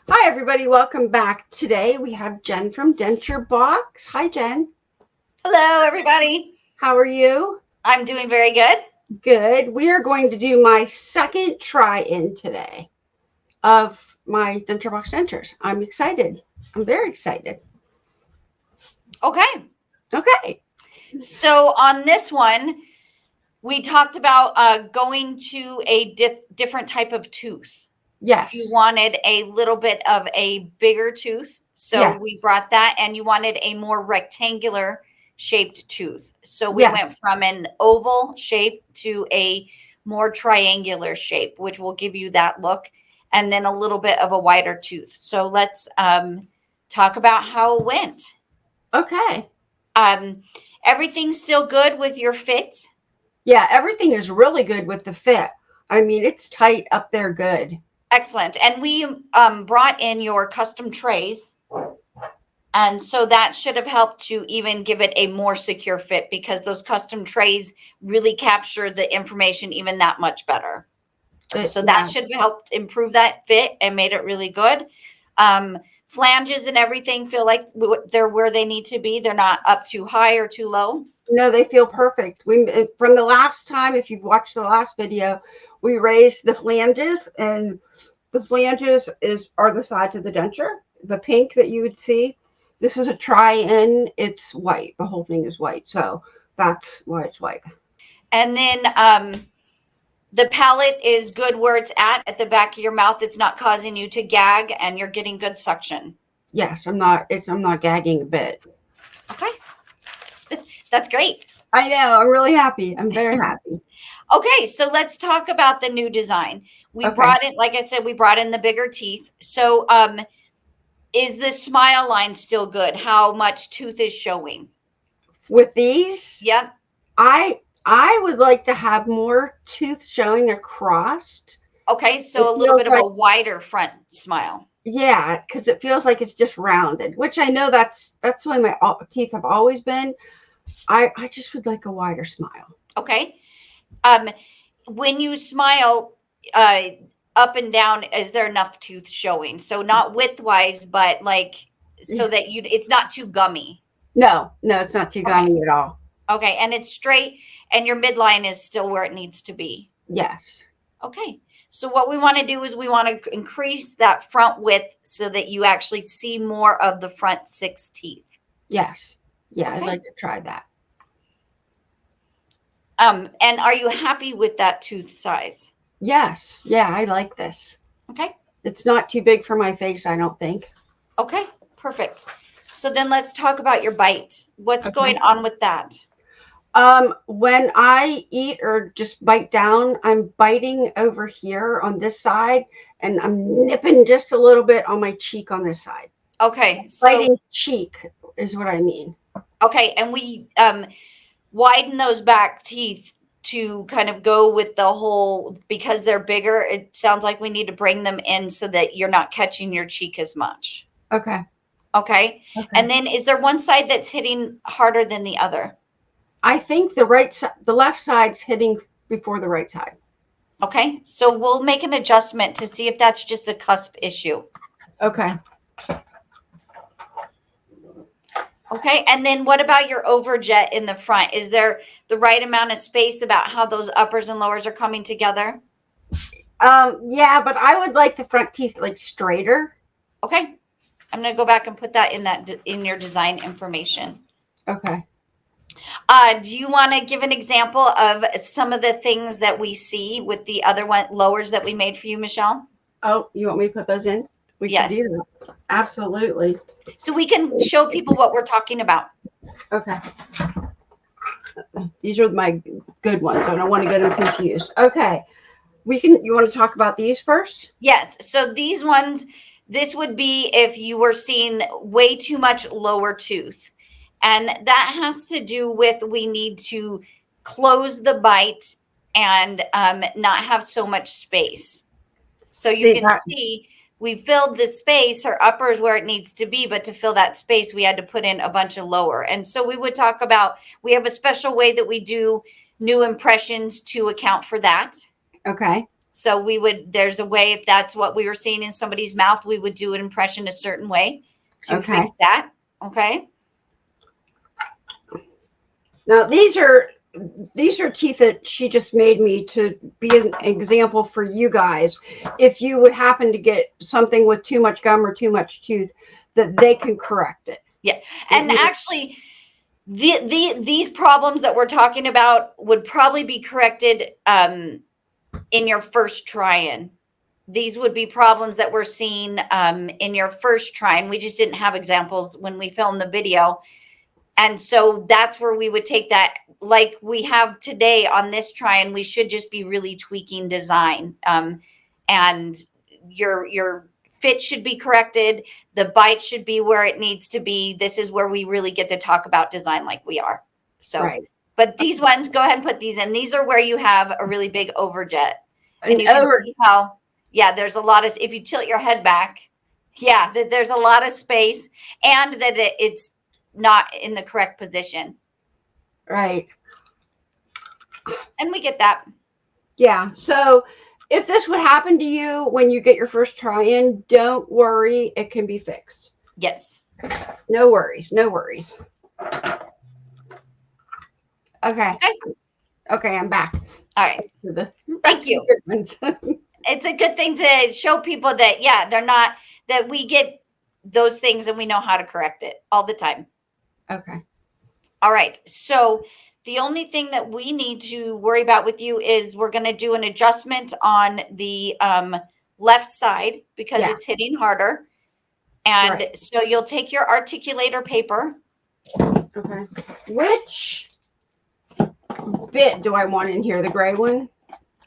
Hi, everybody. Welcome back. Today we have Jen from Denture Box. Hi, Jen. Hello, everybody. How are you? I'm doing very good. Good. We are going to do my second try-in today of my Denture Box dentures. I'm excited. I'm very excited. Okay. Okay. So on this one, we talked about going to a different type of tooth. You Yes. wanted a little bit of a bigger tooth. So Yes. we brought that, and you wanted a more rectangular shaped tooth. So we went Yes. from an oval shape to a more triangular shape, which will give you that look, and then a little bit of a wider tooth. So let's talk about how it went. Okay. Um, Everything's still good with your fit? Yeah, everything is really good with the fit. I mean, it's tight up there good. Excellent. And we brought in your custom trays. And so that should have helped to even give it a more secure fit because those custom trays really capture the information even that much better. So that Yeah. should have helped improve that fit and made it really good. Flanges and everything feel like they're where they need to be. They're not up too high or too low. No, they feel perfect. We from the last time, if you've watched the last video, we raised the flanges, and the flanges are the sides of the denture. The pink that you would see. This is a try-in. It's white. The whole thing is white, so that's why it's white. And then the palate is good where it's at the back of your mouth. It's not causing you to gag, and you're getting good suction. Yes, I'm not gagging a bit. Okay. That's great. I know. I'm really happy. I'm very happy. Okay, so let's talk about the new design. We Okay. brought in, like I said, we brought in the bigger teeth. So is the smile line still good? How much tooth is showing? With these, Yep. I would like to have more tooth showing across. Okay, It so a little feels bit of like, a wider front smile. yeah, because it feels like it's just rounded, which I know that's the way my teeth have always been. I just would like a wider smile. Okay. Um, when you smile uh, up and down, is there enough tooth showing? So not widthwise, but like so that it's not too gummy. No, no, it's not too Okay. gummy at all. Okay, and it's straight, and your midline is still where it needs to be. Yes. Okay. So what we want to do is we want to increase that front width so that you actually see more of the front 6 teeth. Yes. Yeah, I'd Okay. like to try that. And are you happy with that tooth size? Yes. Yeah, I like this. Okay. It's not too big for my face, I don't think. Okay. Perfect. So then let's talk about your bite. What's Okay. going on with that? When I eat or just bite down, I'm biting over here on this side, and I'm nipping just a little bit on my cheek on this side. Okay. So, Biting cheek is what I mean. okay. And we widen those back teeth to kind of go with the whole, because they're bigger, it sounds like we need to bring them in so that you're not catching your cheek as much. Okay. Okay. Okay. And then is there one side that's hitting harder than the other? I think the left side's hitting before the right side. Okay. So we'll make an adjustment to see if that's just a cusp issue. Okay. Okay. And then what about your overjet in the front? Is there the right amount of space about how those uppers and lowers are coming together? Yeah, but I would like the front teeth like straighter. Okay. I'm going to go back and put that in your design information. Okay. Do you want to give an example of some of the things that we see with the other lowers that we made for you, Michelle? Oh, you want me to put those in? We can Yes. do that. Absolutely. So we can show people what we're talking about. Okay. These are my good ones. I don't want to get them confused. Okay. You want to talk about these first? Yes. So these ones, this would be if you were seeing way too much lower tooth. And that has to do with we need to close the bite and not have so much space. So you can see we filled the space. Her upper is where it needs to be, but to fill that space, we had to put in a bunch of lower. And so we would talk about, we have a special way that we do new impressions to account for that. Okay. So there's a way, if that's what we were seeing in somebody's mouth, we would do an impression a certain way to fix that. Okay. Now these are teeth that she just made me to be an example for you guys. If you would happen to get something with too much gum or too much tooth, that they can correct it. Yeah. And actually, these problems that we're talking about would probably be corrected in your first try-in. These would be problems that we're seeing in your first try-in. We just didn't have examples when we filmed the video. And so that's where we would take that, like we have today on this try-in. We should just be really tweaking design. And your fit should be corrected. The bite should be where it needs to be. This is where we really get to talk about design like we are. So, right. But these ones, go ahead and put these in. These are where you have a really big overjet. And you can see how, yeah, there's a lot of, if you tilt your head back, yeah, there's a lot of space, and that it's not in the correct position. Right. And we get that. Yeah. So if this would happen to you when you get your first try-in, don't worry. It can be fixed. Yes. No worries. No worries. Okay. Okay, I'm back. All right. Thank you. It's a good thing to show people that, yeah, they're not, that we get those things and we know how to correct it all the time. Okay. All right. So the only thing that we need to worry about with you is we're going to do an adjustment on the left side because it's hitting harder. And so you'll take your articulator paper. Okay. Which bit do I want in here? The gray one?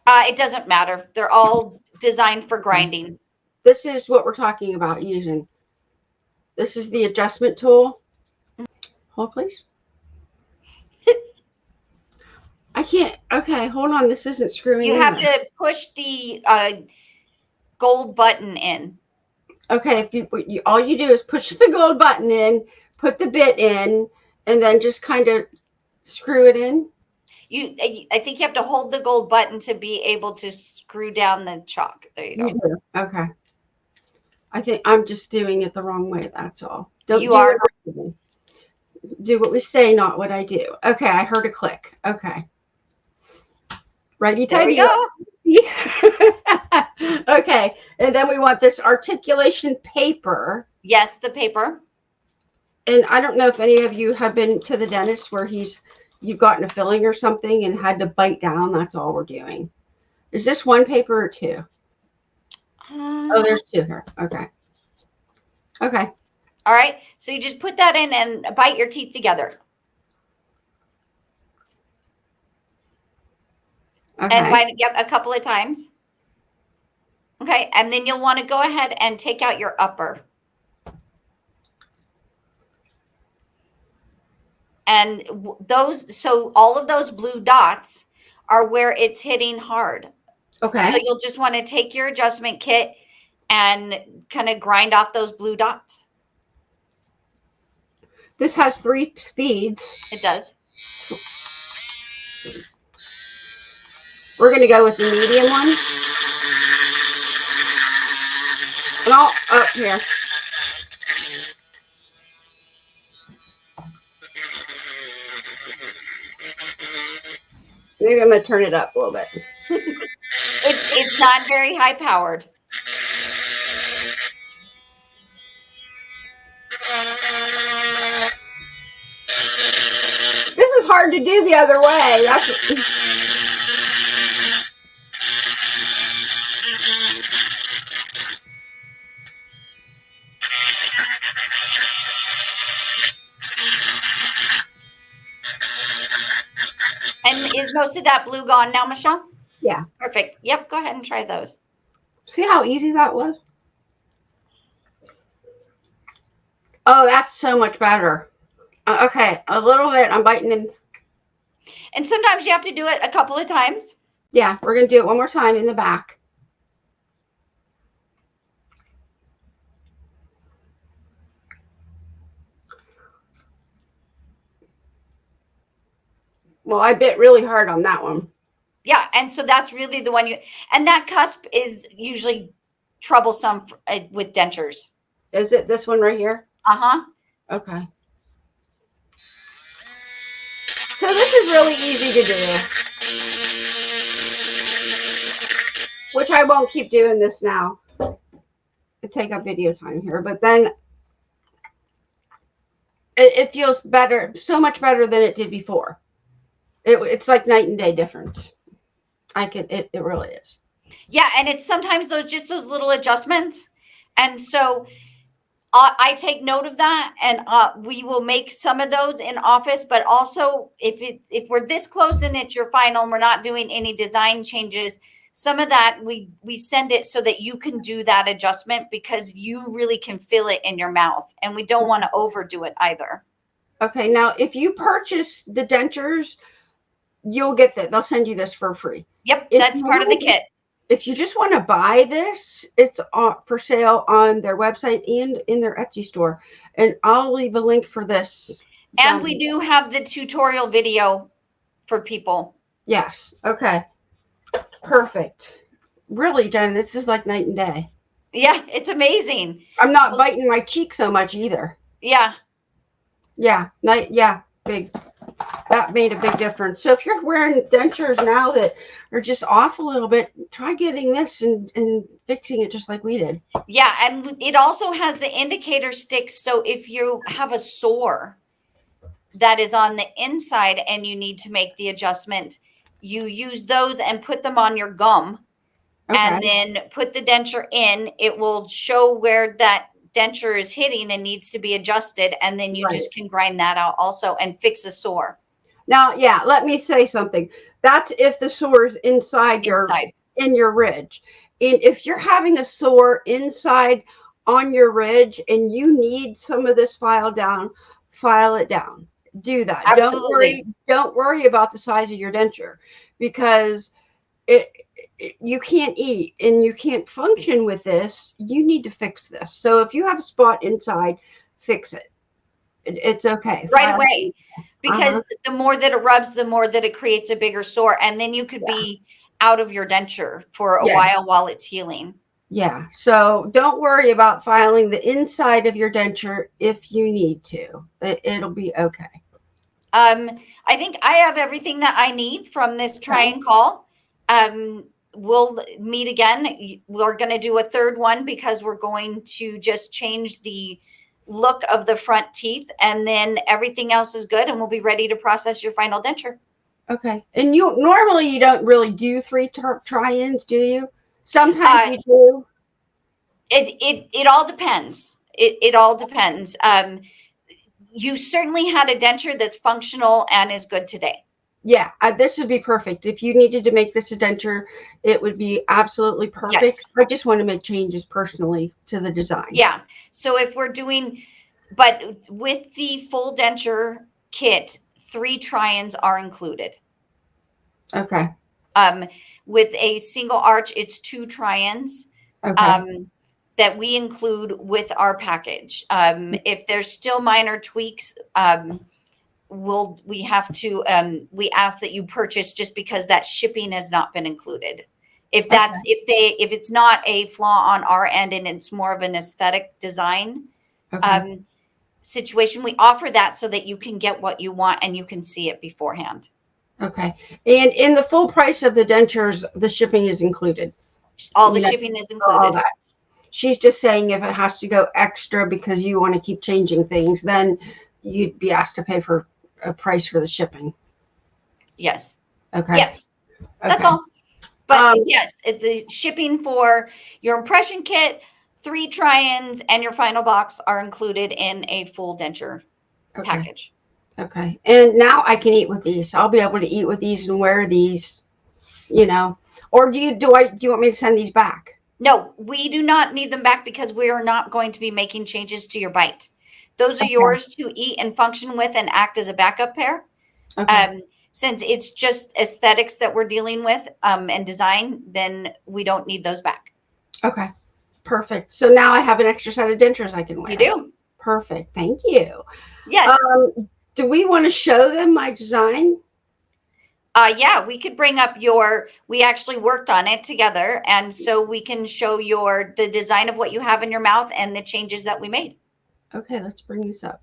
It doesn't matter. They're all designed for grinding. This is what we're talking about using. This is the adjustment tool. Hold, please. I can't. Okay, hold on. This isn't screwing in. You have to push the gold button in. Okay, if you all you do is push the gold button in, put the bit in, and then just kind of screw it in. I think you have to hold the gold button to be able to screw down the chalk. There you go. Okay. I think I'm just doing it the wrong way. That's all. Don't do what we say, not what I do. Okay, I heard a click. Okay. Righty tighty. There we go. Okay, and then we want this articulation paper. Yes, the paper. And I don't know if any of you have been to the dentist where you've gotten a filling or something and had to bite down. That's all we're doing. Is this one paper or two? Oh, there's two here. Okay. Okay. All right. So you just put that in and bite your teeth together. Okay. And bite it a couple of times. Okay. And then you'll want to go ahead and take out your upper. And so all of those blue dots are where it's hitting hard. Okay. So you'll just want to take your adjustment kit and kind of grind off those blue dots. This has 3 speeds. It does. We're going to go with the medium one. And I'll up here. Maybe I'm going to turn it up a little bit. It's not very high powered. This is hard to do the other way. And is most of that blue gone now, Michelle? Yeah. Perfect. Yep. Go ahead and try those. See how easy that was? Oh, that's so much better. Okay, a little bit. I'm biting in. And sometimes you have to do it a couple of times. Yeah, we're going to do it one more time in the back. Well, I bit really hard on that one. Yeah, and so that's really the one and that cusp is usually troublesome with dentures. Is it this one right here? Uh-huh. Okay. So this is really easy to do, which I won't keep doing this now to take up video time here, but then it feels better, so much better than it did before. It's like night and day difference. It really is. Yeah, and it's sometimes those little adjustments. And so I take note of that, and we will make some of those in office. But also, if we're this close and it's your final, and we're not doing any design changes, some of that we send it so that you can do that adjustment because you really can feel it in your mouth, and we don't want to overdo it either. Okay, now if you purchase the dentures, you'll get that. They'll send you this for free. Yep, that's part of the kit. If you just want to buy this, it's for sale on their website and in their Etsy store. And I'll leave a link for this. And we do have the tutorial video for people. Yes. Okay. Perfect. Really, Jen, this is like night and day. Yeah, it's amazing. I'm not biting my cheek so much either. Yeah. Yeah. Big. That made a big difference. So if you're wearing dentures now that are just off a little bit, try getting this and fixing it just like we did. Yeah, and it also has the indicator sticks. So if you have a sore that is on the inside and you need to make the adjustment, you use those and put them on your gum. Okay. And then put the denture in. It will show where that denture is hitting and needs to be adjusted, and then you just can grind that out also and fix a sore. Now, yeah, let me say something. That's if the sore is inside in your ridge. And if you're having a sore inside on your ridge and you need some of this file it down. Do that. Absolutely. Don't worry about the size of your denture, because you can't eat and you can't function with this. You need to fix this. So if you have a spot inside, fix it. It's okay. Right away. Because the more that it rubs, the more that it creates a bigger sore. And then you could be out of your denture for a while it's healing. Yeah. So don't worry about filing the inside of your denture if you need to. It'll be okay. I think I have everything that I need from this try and call. We'll meet again. We're going to do a third one because we're going to just change the look of the front teeth, and then everything else is good, and we'll be ready to process your final denture. Okay. And you don't really do 3 try-ins, do you? Sometimes you do. It all depends. It all depends. You certainly had a denture that's functional and is good today. Yeah, this would be perfect. If you needed to make this a denture, it would be absolutely perfect. Yes. I just want to make changes personally to the design. Yeah. So if we're doing, but with the full denture kit, 3 try-ins are included. Okay. With a single arch, it's 2 try-ins. Okay. That we include with our package. If there's still minor tweaks, we ask that you purchase just because that shipping has not been included. If it's not a flaw on our end and it's more of an aesthetic design situation, we offer that so that you can get what you want and you can see it beforehand. Okay. And in the full price of the dentures, the shipping is included. All the shipping is included. All that. She's just saying if it has to go extra because you want to keep changing things, then you'd be asked to pay for a price for the shipping. Yes. Okay. Yes. That's all. But yes, the shipping for your impression kit, 3 try-ins, and your final box are included in a full denture package. Okay. And now I can eat with these. I'll be able to eat with these and wear these, Or do you want me to send these back? No, we do not need them back because we are not going to be making changes to your bite. Those are yours to eat and function with and act as a backup pair. Okay. Since it's just aesthetics that we're dealing with and design, then we don't need those back. Okay. Perfect. So now I have an extra set of dentures I can wear. You do. Perfect. Thank you. Yes. Do we want to show them my design? Yeah, we could bring up we actually worked on it together. And so we can show the design of what you have in your mouth and the changes that we made. Okay, let's bring this up.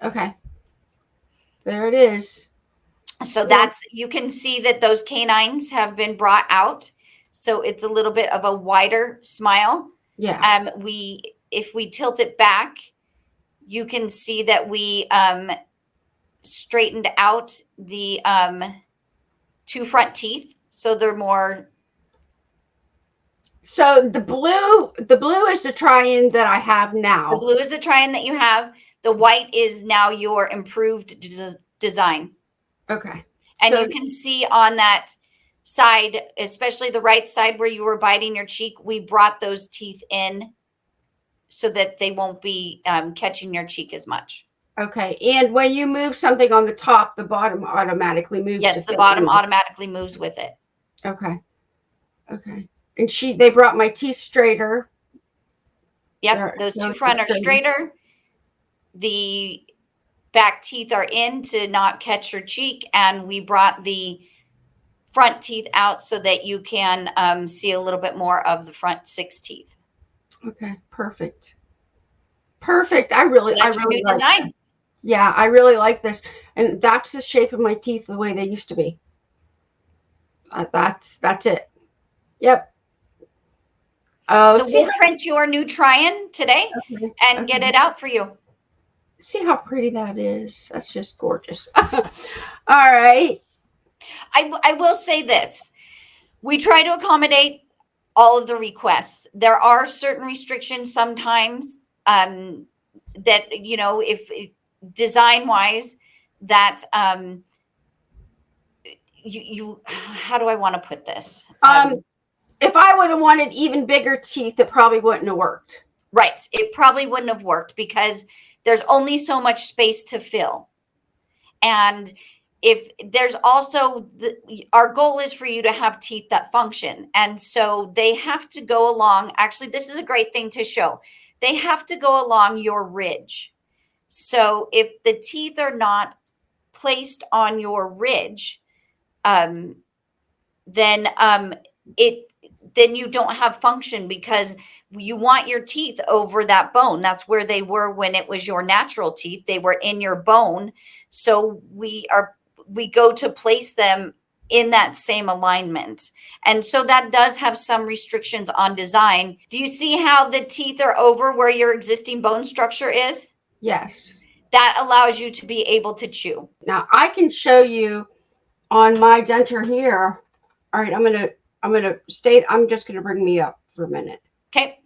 Okay. There it is. So you can see that those canines have been brought out. So it's a little bit of a wider smile. Yeah. If we tilt it back, you can see that we straightened out the 2 front teeth. So they're more. So the blue is the try-in that I have now. The blue is the try-in that you have. The white is now your improved design. Okay. And you can see on that side, especially the right side where you were biting your cheek, we brought those teeth in so that they won't be catching your cheek as much. Okay. And when you move something on the top, the bottom automatically moves. Yes, the bottom automatically moves with it. Okay. Okay. And they brought my teeth straighter. Yep. Those 2 front are straighter. The back teeth are in to not catch your cheek. And we brought the front teeth out so that you can see a little bit more of the front 6 teeth. Okay. Perfect. Perfect. I really like design. That. Yeah, I really like this. And that's the shape of my teeth the way they used to be. That's it. Yep. So we'll print your new try-in today and get it out for you. See how pretty that is? That's just gorgeous. All right. I will say this. We try to accommodate all of the requests. There are certain restrictions sometimes that, if design-wise, that you how do I want to put this? If I would have wanted even bigger teeth, it probably wouldn't have worked. Right. It probably wouldn't have worked because there's only so much space to fill. And if there's also our goal is for you to have teeth that function. And so they have to go along. Actually, this is a great thing to show. They have to go along your ridge. So if the teeth are not placed on your ridge, then you don't have function because you want your teeth over that bone. That's where they were when it was your natural teeth. They were in your bone. So we go to place them in that same alignment. And so that does have some restrictions on design. Do you see how the teeth are over where your existing bone structure is? Yes. That allows you to be able to chew. Now I can show you on my denture here. All right, I'm just gonna bring me up for a minute. Okay.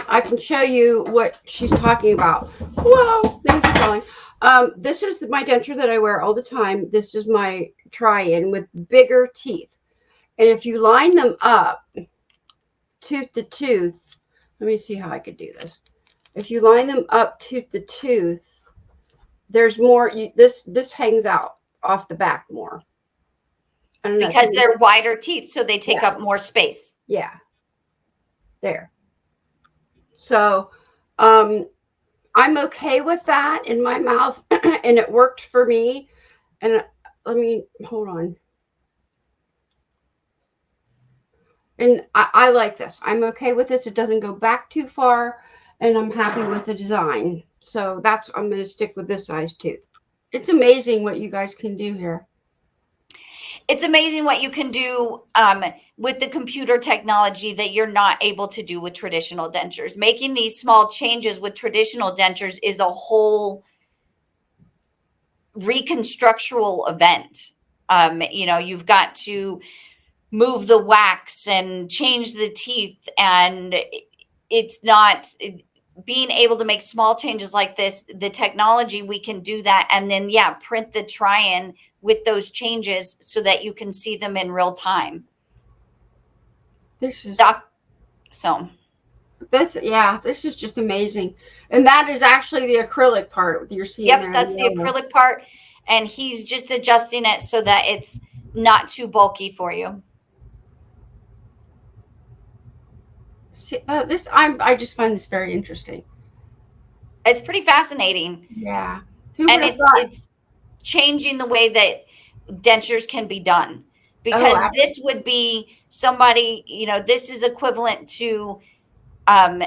I can show you what she's talking about. Whoa, thanks for calling. This is my denture that I wear all the time. This is my try-in with bigger teeth. And if you line them up tooth to tooth, let me see how I could do this. If you line them up tooth to tooth, there's more, this hangs out off the back more. Because they're wider teeth, so they take up more space. Yeah. There. So, I'm okay with that in my mouth, and it worked for me. And hold on. And I like this. I'm okay with this. It doesn't go back too far, and I'm happy with the design. So I'm going to stick with this size tooth. It's amazing what you guys can do here. It's amazing what you can do with the computer technology that you're not able to do with traditional dentures. Making these small changes with traditional dentures is a whole reconstructual event. You've got to move the wax and change the teeth, and it's not being able to make small changes like this. The technology, we can do that, and then print the try-in with those changes so that you can see them in real time. This is just amazing. And that is actually the acrylic part you're seeing there. Yep, that's the acrylic part, and he's just adjusting it so that it's not too bulky for you. See, I just find this very interesting. It's pretty fascinating. Yeah. changing the way that dentures can be done, because Oh, this would be somebody, this is equivalent to um,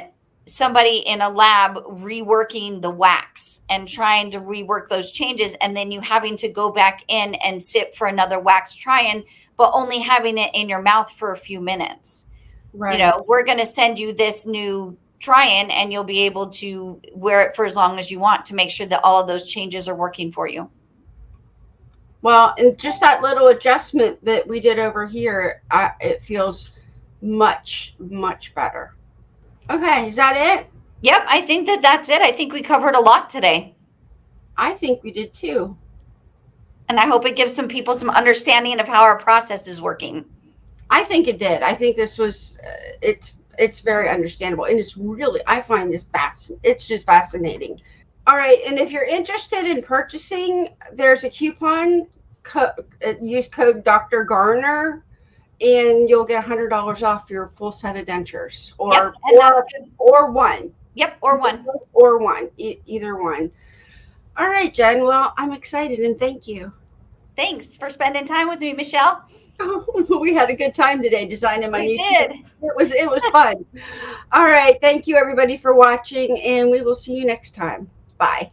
somebody in a lab reworking the wax and trying to rework those changes, and then you having to go back in and sit for another wax try-in, but only having it in your mouth for a few minutes. right. We're going to send you this new try-in, and you'll be able to wear it for as long as you want to make sure that all of those changes are working for you. Well, and just that little adjustment that we did over here, it feels much, much better. Okay, is that it? Yep, I think that that's it. I think we covered a lot today. I think we did too. And I hope it gives some people some understanding of how our process is working. I think it did. I think this was, it's very understandable. And it's really, I find this it's just fascinating. All right, and if you're interested in purchasing, there's a coupon, use code Dr. Garner, and you'll get $100 off your full set of dentures, Yep, and that's good. or one. Yep, or one. Or one, either one. All right, Jen. Well, I'm excited, and thank you. Thanks for spending time with me, Michelle. Oh, we had a good time today designing my new. Did. It was fun. All right, thank you everybody for watching, and we will see you next time. Bye.